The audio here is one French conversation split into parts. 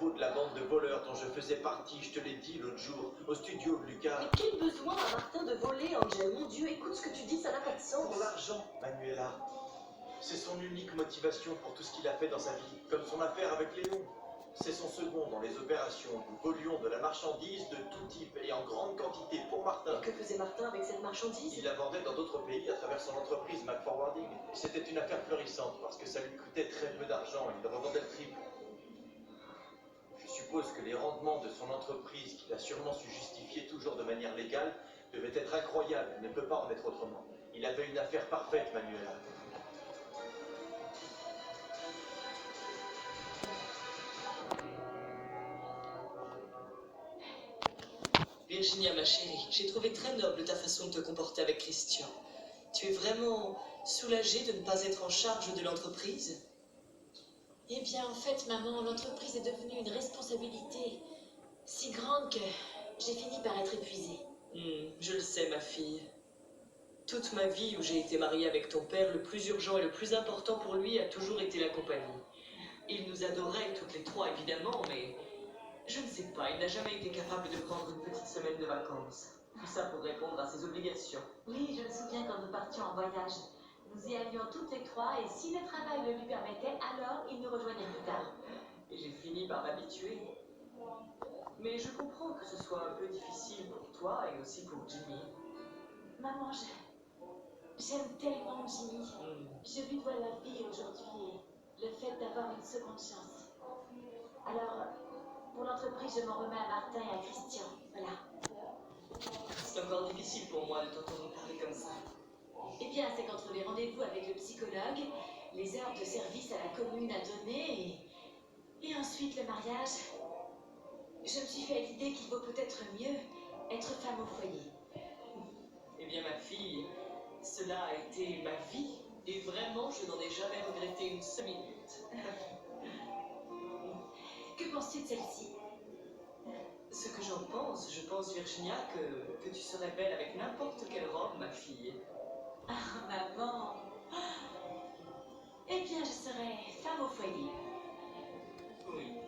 infos de la bande de voleurs dont je faisais partie, je te l'ai dit l'autre jour, au studio de Lucas. Mais quel besoin a Martin de voler, Angel? Mon Dieu, écoute ce que tu dis, ça n'a pas de sens. Pour l'argent, Manuela. C'est son unique motivation pour tout ce qu'il a fait dans sa vie, comme son affaire avec Léon. C'est son second dans les opérations. Nous volions de la marchandise de tout type et en grande quantité pour Martin. Et que faisait Martin avec cette marchandise? Il la vendait dans d'autres pays à travers son entreprise McForwarding. C'était une affaire florissante parce que ça lui coûtait très peu d'argent. Il revendait le triple. Je suppose que les rendements de son entreprise, qu'il a sûrement su justifier toujours de manière légale, devaient être incroyables. Il ne peut pas en être autrement. Il avait une affaire parfaite, Manuela. Virginia, ma chérie, j'ai trouvé très noble ta façon de te comporter avec Christian. Tu es vraiment soulagée de ne pas être en charge de l'entreprise? Eh bien, en fait, maman, l'entreprise est devenue une responsabilité si grande que j'ai fini par être épuisée. Je le sais, ma fille. Toute ma vie où j'ai été mariée avec ton père, le plus urgent et le plus important pour lui a toujours été la compagnie. Il nous adorait toutes les trois, évidemment, mais je ne sais pas, il n'a jamais été capable de prendre une petite semaine de vacances. Tout ça pour répondre à ses obligations. Oui, je me souviens quand nous partions en voyage. Nous y allions toutes les trois et si le travail le lui permettait, alors il nous rejoignait plus tard. Et j'ai fini par m'habituer. Mais je comprends que ce soit un peu difficile pour toi et aussi pour Jimmy. Maman, j'aime tellement Jimmy. Je lui dois la vie aujourd'hui et le fait d'avoir une seconde chance. Alors, pour l'entreprise, je m'en remets à Martin et à Christian. Voilà. C'est encore difficile pour moi de t'entendre parler comme ça. Eh bien, c'est qu'entre les rendez-vous avec le psychologue, les heures de service à la commune à donner et ensuite le mariage, je me suis fait l'idée qu'il vaut peut-être mieux être femme au foyer. Eh bien, ma fille, cela a été ma vie et vraiment, je n'en ai jamais regretté une seule minute. Que penses-tu de celle-ci? Ce que j'en pense, je pense, Virginia, que tu serais belle avec n'importe quelle robe, ma fille. Ah, maman. Eh bien, je serai femme au foyer. Oui.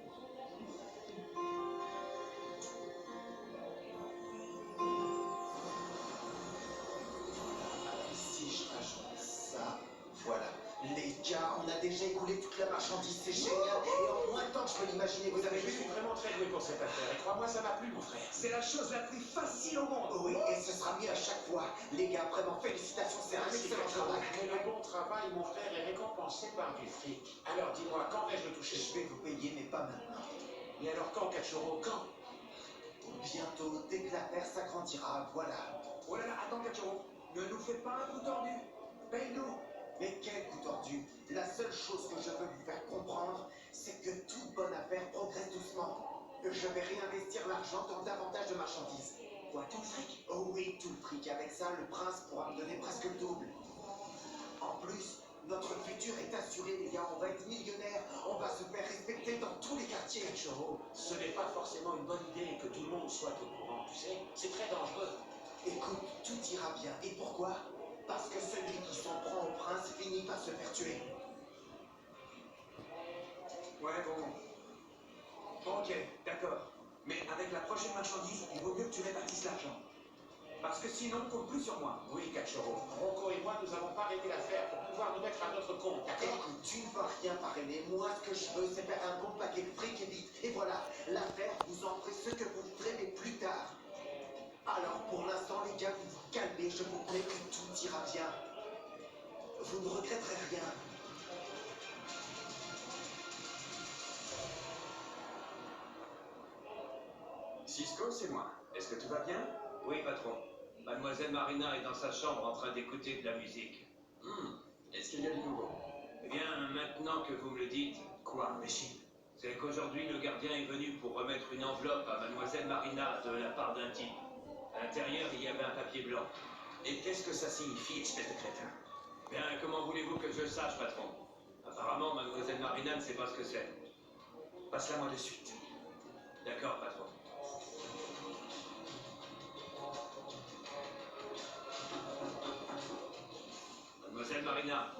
Si je rajoute ça, voilà. Les gars, on a déjà écoulé toute la marchandise, c'est génial. Et en moins de temps que je peux l'imaginer, vous avez Je vu? suis vraiment très doué pour cette affaire. Et crois-moi, ça m'a plu, mon frère. C'est la chose la plus facile au monde. Oui, et ce sera mieux à chaque fois. Les gars, vraiment, félicitations, c'est un Merci, excellent Cachorro. travail. Mais le bon travail, mon frère, est récompensé par du fric. Alors dis-moi, quand vais-je le toucher? Je vais vous payer, mais pas maintenant. Mais alors quand, Cachorro, quand? Bientôt, dès que l'affaire s'agrandira, voilà. Oh là là, attends, Cachorro. Ne nous fais pas un coup tordu. Paye-nous. Mais quel coup tordu! La seule chose que je veux vous faire comprendre, c'est que toute bonne affaire progresse doucement. Je vais réinvestir l'argent dans davantage de marchandises. Quoi, tout le fric? Oh oui, tout le fric. Avec ça, le prince pourra me donner presque le double. En plus, notre futur est assuré, les gars. On va être millionnaires. On va se faire respecter dans tous les quartiers. Cachorro, ce n'est pas forcément une bonne idée que tout le monde soit au courant, tu sais. C'est très dangereux. Écoute, tout ira bien. Et pourquoi? Parce que celui qui s'en prend au prince finit par se faire tuer. Ouais, bon. Ok, d'accord. Mais avec la prochaine marchandise, il vaut mieux que tu répartisses l'argent. Parce que sinon, on compte plus sur moi. Oui, Cachorro. Rocco et moi, nous n'avons pas arrêté l'affaire pour pouvoir nous mettre à notre compte, d'accord? Écoute, tu ne vas rien parrainer. Moi, ce que je veux, c'est faire un bon paquet de fric et vite. Et voilà, l'affaire, vous en ferez ce que vous voudrez, mais plus tard. Alors, pour l'instant, les gars, vous vous calmez. Je vous promets que tout ira bien. Vous ne regretterez rien. Cisco, c'est moi. Est-ce que tout va bien? Oui, patron. Mademoiselle Marina est dans sa chambre en train d'écouter de la musique. Est-ce qu'il y a du nouveau? Eh bien, maintenant que vous me le dites, Quoi, mais si. c'est qu'aujourd'hui, le gardien est venu pour remettre une enveloppe à Mademoiselle Marina de la part d'un type. À l'intérieur, il y avait un papier blanc. Et qu'est-ce que ça signifie, espèce de crétin? Bien, comment voulez-vous que je le sache, patron? Apparemment, Mademoiselle Marina ne sait pas ce que c'est. Passe-la moi de suite. D'accord, patron. Mademoiselle Marina,